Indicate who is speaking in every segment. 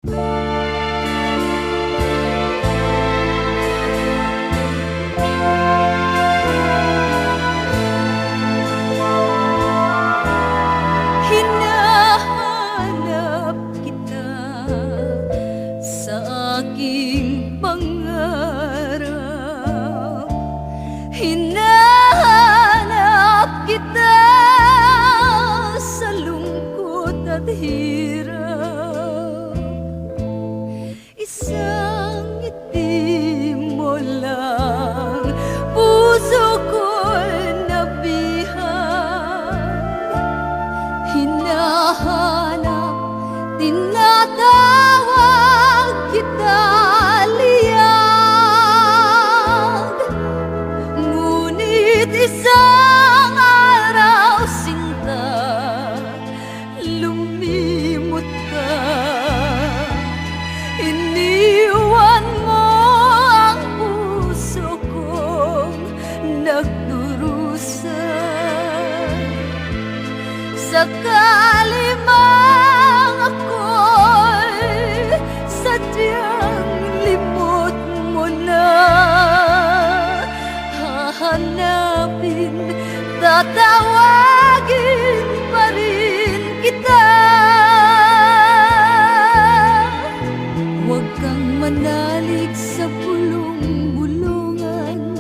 Speaker 1: Hinahanap kita sa aking pangarap. Hinahanap kita sa lungkot at hirap. Isang ngiti mo lang, puso ko'y nabihag. Hinahanap, tinatawag kita liyag. Ngunit isang araw, sinta, lumimot ka. Iniwan mo ang puso kong nagdurusa. Sakali mang ako'y sadyang limot mo na, hahanapin, tatawagin pa rin kita. Huwag kang manalig sa bulong-bulungan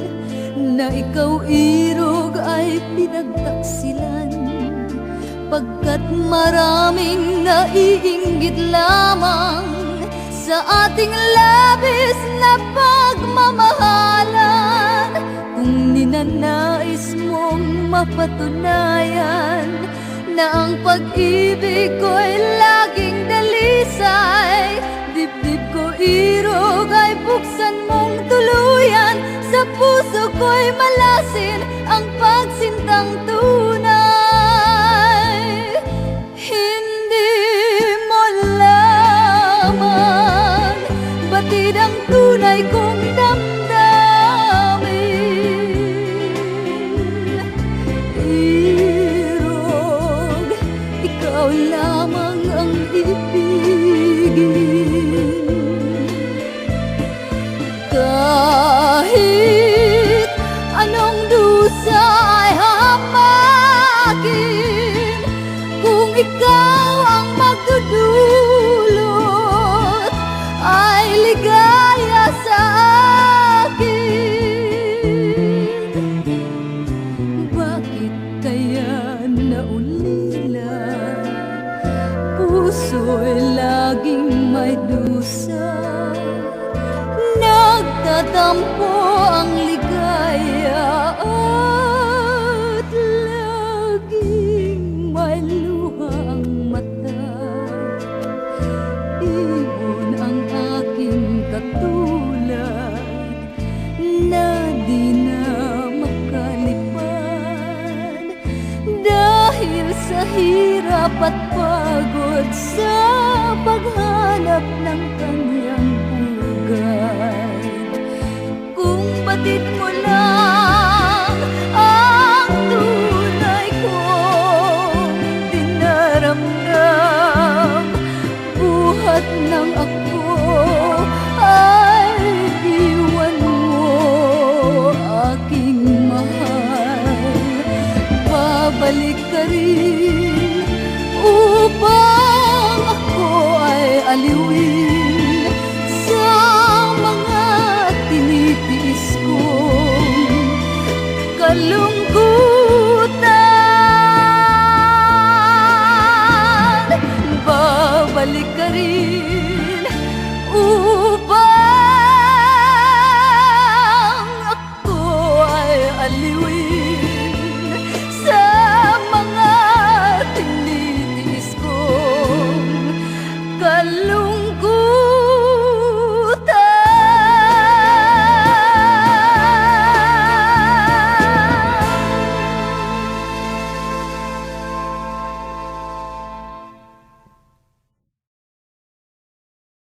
Speaker 1: na ikaw irog ay pinagtaksilan, pagkat maraming naiinggit lamang sa ating labis na pagmamahalan. Kung ninanais mong mapatunayan na ang pag-ibig ko'y laging dalisay, dibdib ko irog ay buksan mong tuluyan. Sa puso ko'y malasin ang pagsintang tunay. Hindi mo lamang batid ang tunay kong damdamin. Irog, ikaw lamang ang ibigin. Kahit anong dusa ay hamakin, kung ikaw ang magdudulot, ay ligaya sa akin. Bakit kaya naulila, puso'y laging may dusa, nagtatampo ang ligaya at laging may luha ang mata. Ibon ang aking katulad na di na makalipad, dahil sa hirap at pagod sa paghanap ng kanyang pugad. Kung batid mo lang ang tunay kong dinaramdam, buhat ng ako ay iwan mo, aking mahal. Babalik ka rin upang ako ay aliwin.